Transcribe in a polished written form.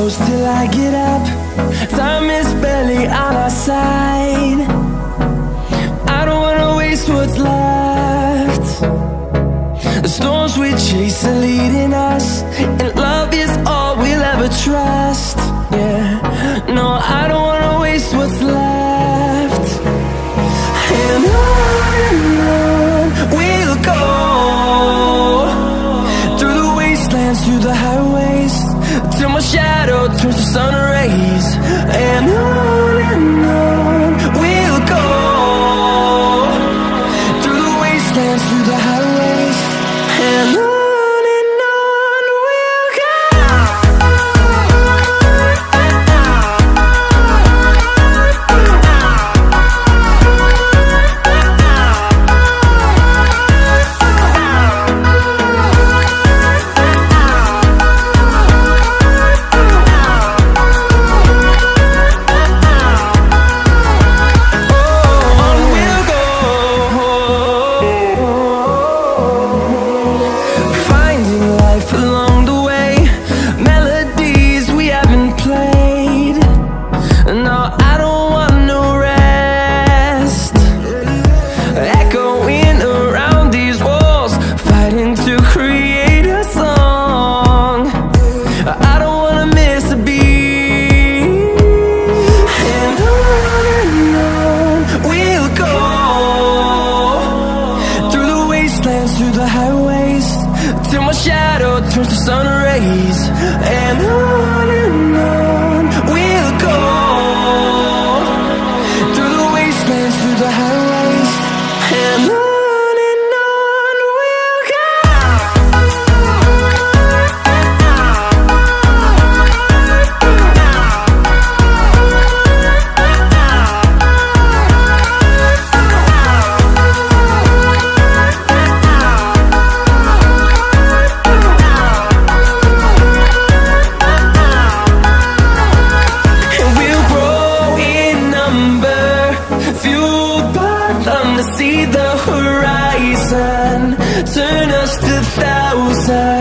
close till I get up. Time is barely on our side. I don't wanna waste what's left. The storms we chase are leading us, and love is all we'll ever trust. Yeah, no, I don't wanna waste what's left. And on we'll go, through the wastelands, through the highways, till my shadow turns to sun rays. And on we'll go, through the wastelands, through the highways, and on we'll go. Through the highways, till my shadow turns to sun rays. And on we'll go, through the wastelands, through the highways, and on we'll go. See the horizon, turn us to thousands.